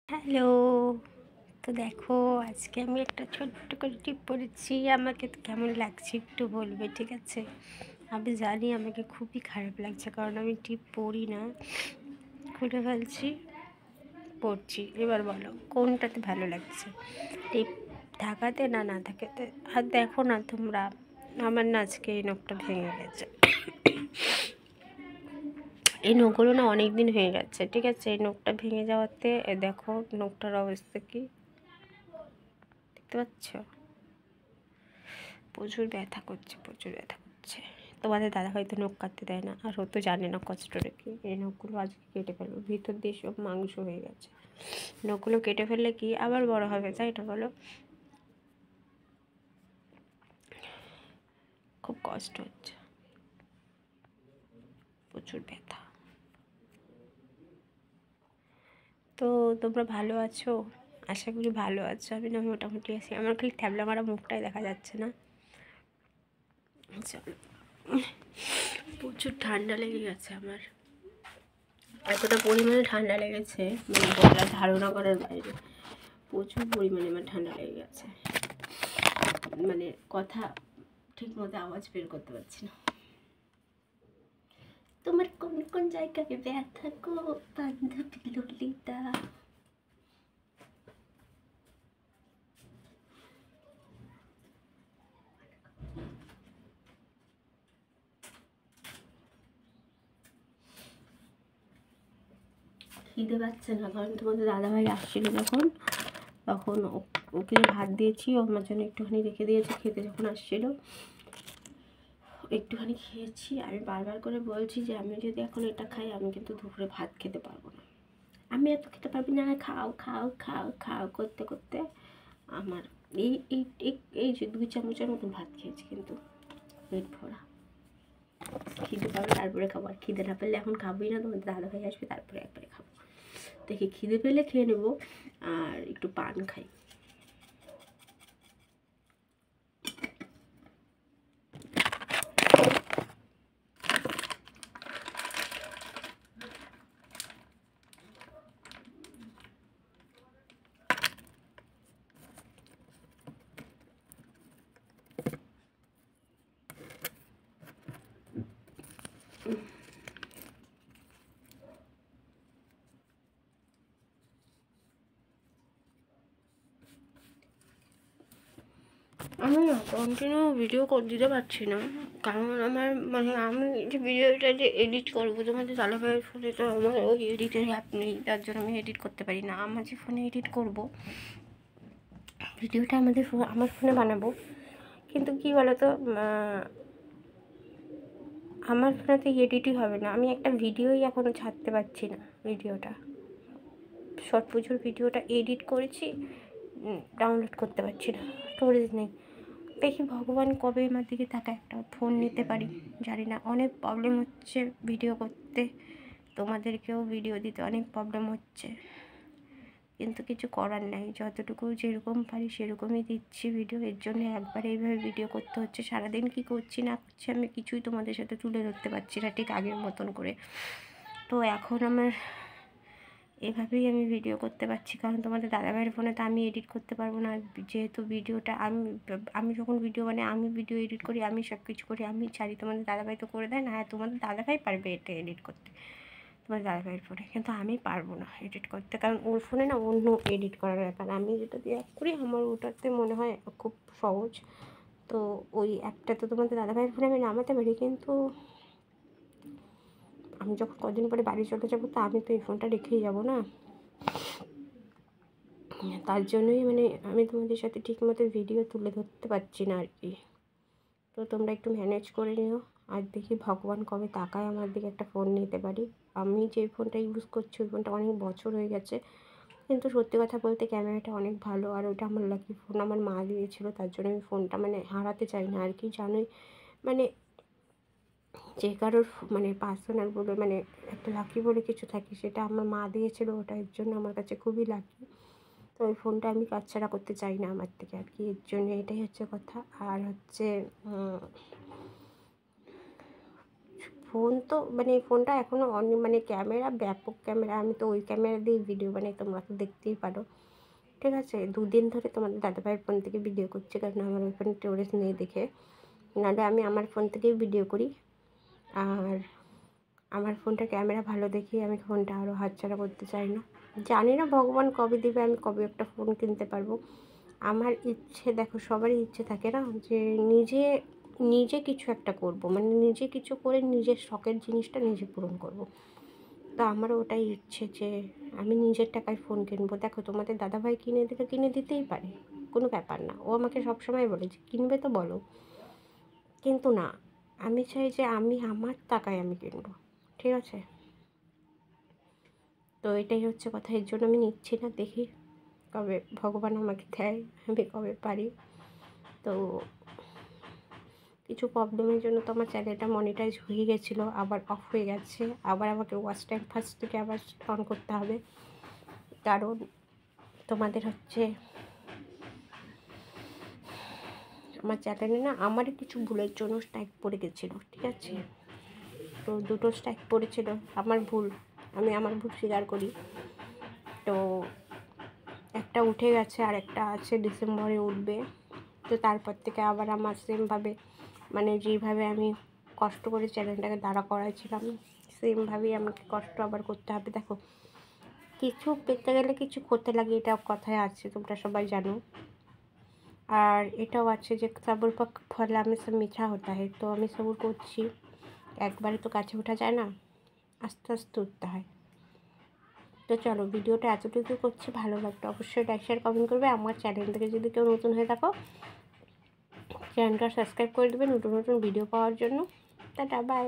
Hello. তো দেখো, আজকে আমি একটা ছোট্ট করে টিপ পড়েছি। আমাকে তো কেমন লাগছে একটু বলবে, ঠিক আছে? আমি জানি আমাকে খুবই খারাপ লাগছে, কারণ আমি টিপ পড়ি না, খুলে ফেলছি, পড়ছি। এবার বলো কোনটাতে ভালো লাগছে, টিপ থাকাতে না না থাকাতে? আর দেখো না তোমরা, আমার না আজকে এই নখটা ভেঙে গেছে। এই নখগুলো না অনেক দিন হয়ে গেছে, ঠিক আছে? এই নখটা ভেঙে যাওয়াতে দেখো নখটার অবস্থা কি, দেখতে পাচ্ছ? প্রচুর ব্যথা করছে, প্রচুর ব্যথা করছে। তোমাদের দাদা হয়তো নখ কাটতে দেয় না, আর ও তো জানে না কষ্টটা কি। এই নখগুলো আজকে কেটে ফেলবো, ভিতর দিয়ে সব মাংস হয়ে গেছে। নখগুলো কেটে ফেললে কি আবার বড় হবে, তাই না বলো? খুব কষ্ট হচ্ছে, প্রচুর ব্যথা। তো তোমরা ভালো আছো? আশা করি ভালো আছো। আমি না মোটামুটি আছি, আমার খালি ট্যাবলা মারা মুখটাই দেখা যাচ্ছে না। চলো, প্রচুর ঠান্ডা লেগে গেছে আমার, এতটা পরিমাণে ঠান্ডা লেগেছে মানে বলা ধারণা করার বাইরে। প্রচুর পরিমাণে আমার ঠান্ডা লেগে গেছে, মানে কথা ঠিক মতো আওয়াজ বের করতে পারছি না। তোমার কোন কোন জায়গায় ব্যথা গো বান্ধবী ললিতা? খিদে পাচ্ছে না, কারণ তোমাদের দাদাভাই আসছিলো তখন ওকে ভাত দিয়েছি, ও আমার জন্য একটুখানি রেখে দিয়েছে খেতে যখন আসছিলো। একটুখানি খেয়েছি। আমি বারবার করে বলছি যে আমি যদি এখন এটা খাই আমি কিন্তু দুপুরে ভাত খেতে পারবো না। আমি এত খেতে পারবি না, খাও খাও খাও খাও করতে করতে আমার এই এই এই যে 2 চামচের মতন ভাত খেয়েছি, কিন্তু পেট ভরা। খিদে পাবে তারপরে খাবো, আর খিদে না পেলে এখন খাবোই না, তোমাদের দাদাভাই আসবে তারপরে একবারে খাবো। দেখি খিদে পেলে খেয়ে নেবো, আর একটু পান খাই। আমি না কন্টিনিউ ভিডিও দিতে পারছি না, কারণ আমার মানে আমি যে ভিডিওটা যে এডিট করবো তোমাদের দাদাভাইয়ের ফোনে তো আমার ওই এডিটের অ্যাপ নেই, তার জন্য আমি এডিট করতে পারি না। আমার যে ফোনে এডিট করবো ভিডিওটা আমার ফোনে বানাবো, কিন্তু কী বলো তো, আমার ফোনেতে এডিটই হবে না। আমি একটা ভিডিওই এখনও ছাড়তে পারছি না, ভিডিওটা শর্ট পুজোর ভিডিওটা এডিট করেছি, ডাউনলোড করতে পারছি না, স্টোরেজ নেই। দেখি ভগবান কবে আমার দিকে তাকায়, একটা ফোন নিতে পারি। জানি না, অনেক প্রবলেম হচ্ছে ভিডিও করতে, তোমাদেরকেও ভিডিও দিতে অনেক প্রবলেম হচ্ছে, কিন্তু কিছু করার নেই। যতটুকু যেরকম পারি সেরকমই দিচ্ছি ভিডিও। এর জন্য একবারে এইভাবে ভিডিও করতে হচ্ছে। সারাদিন কী করছি না করছি আমি কিছুই তোমাদের সাথে তুলে ধরতে পারছি না ঠিক আগের মতন করে। তো এখন আমার এভাবেই আমি ভিডিও করতে পারছি, কারণ তোমাদের দাদাভাইয়ের ফোনে তো আমি এডিট করতে পারবো না, যেহেতু ভিডিওটা আমি যখন ভিডিও আমি ভিডিও এডিট করি, আমি সব কিছু করি, আমি ছাড়ি। তোমাদের দাদাভাই তো করে দেয় না? হ্যাঁ, তোমাদের দাদাভাই পারবে এটা এডিট করতে, তোমার দাদাভাইয়ের ফোনে, কিন্তু আমি পারবো না এডিট করতে, কারণ ওর ফোনে না অন্য এডিট করার ব্যাপার। আমি যেটা দিয়ে অ্যাপ করি আমার ওটাতে মনে হয় খুব সহজ। তো ওই অ্যাপটা তো তোমাদের দাদাভাইয়ের ফোনে আমি নামাতে পারি, কিন্তু আমি যখন কদিন পরে বাড়ি চলে যাবো তো আমি তো এই ফোনটা রেখেই যাবো না, তার জন্যই মানে আমি তোমাদের সাথে ঠিকমতো ভিডিও তুলে ধরতে পারছি না আর কি। তো তোমরা একটু ম্যানেজ করে নিও, আর দেখি ভগবান কবে তাকায় আমার দিকে, একটা ফোন নিতে পারি। আমি যে ফোনটা ইউজ করছি ওই ফোনটা অনেক বছর হয়ে গেছে, কিন্তু সত্যি কথা বলতে ক্যামেরাটা অনেক ভালো, আর ওটা আমার লাকি ফোন, আমার মা দিয়েছিলো, তার জন্য আমি ফোনটা মানে হারাতে চাই না আর কি। জানোই মানে যে কারোর মানে পার্সোনাল বলে মানে একটা লাকি বলে কিছু থাকে, সেটা আমার মা দিয়েছিলো, ওটা এর জন্য আমার কাছে খুবই লাকি। তো ওই ফোনটা আমি কাজছাড়া করতে চাই না আমার থেকে আর কি, এর জন্য এটাই হচ্ছে কথা। আর হচ্ছে ফোন তো মানে ফোনটা এখনও মানে ক্যামেরা ব্যাপক ক্যামেরা, আমি তো ওই ক্যামেরা দিয়েই ভিডিও বানাই, তোমরা তো দেখতেই পারো। ঠিক আছে, 2 দিন ধরে তোমাদের দাদাভাইয়ের ফোন থেকে ভিডিও করছি, কারণ আমার ওই ফোনে স্টোরেজ নেই দেখে, নাহলে আমি আমার ফোন থেকেই ভিডিও করি। আর আমার ফোনটা ক্যামেরা ভালো দেখি আমি ফোনটা আরও হাতছাড়া করতে চাই না। জানি না ভগবান কবে দেবে, আমি কবে একটা ফোন কিনতে পারবো। আমার ইচ্ছে, দেখো সবারই ইচ্ছে থাকে না যে নিজে নিজে কিছু একটা করব, মানে নিজে কিছু করে নিজের শখের জিনিসটা নিজে পূরণ করব। তো আমারও ওটাই ইচ্ছে যে আমি নিজের টাকায় ফোন কিনবো। দেখো তোমাদের দাদাভাই কিনে দিলে কিনে দিতেই পারে, কোনো ব্যাপার না। ও আমাকে সবসময় বলে যে কিনবে তো বলো, কিন্তু না, আমি চাই যে আমি আমার টাকায় আমি কিনবো। ঠিক আছে, তো এটাই হচ্ছে কথা। এর জন্য আমি নিচ্ছি না, দেখি কবে ভগবান আমাকে দেয়, আমি কবে পারি। তো কিছু প্রবলেমের জন্য তো আমার চ্যানেলটা মনিটাইজ হয়ে গেছিলো, আবার অফ হয়ে গেছে, আবার আমাকে ওয়াচ টাইম ফার্স্ট থেকে আবার অন করতে হবে। কারণ তোমাদের হচ্ছে আমার চ্যানেলে না আমারই কিছু ভুলের জন্য স্ট্রাইক পড়ে গেছিলো। ঠিক আছে, তো 2টো স্ট্রাইক পড়েছিল, আমার ভুল, আমি আমার ভুল স্বীকার করি। তো একটা উঠে গেছে আর একটা আছে, ডিসেম্বরে উঠবে। তো তারপর থেকে আবার আমার সেমভাবে, মানে যেইভাবে আমি কষ্ট করে চ্যানেলটাকে দাঁড়া করাইছিলাম, সেমভাবেই আমাকে কষ্ট আবার করতে হবে। দেখো, কিছু পেতে গেলে কিছু করতে লাগে, এটা কথায় আছে, তোমরা সবাই জানো। আর এটাও আছে যে সবর পর ফল আমি সব মিঠা হতা হয়। তো আমি সবর করছি, একবারে তো কাছে ওঠা যায় না, আস্তে আস্তে উঠতে হয়। তো চলো, ভিডিওটা এতটুকু করছি, ভালো লাগতো অবশ্যই লাইক শেয়ার কমেন্ট করবে। আমার চ্যানেল থেকে যদি কেউ নতুন হয়ে থাকো, চ্যানেলটা সাবস্ক্রাইব করে দেবে নতুন নতুন ভিডিও পাওয়ার জন্য। Tata, by.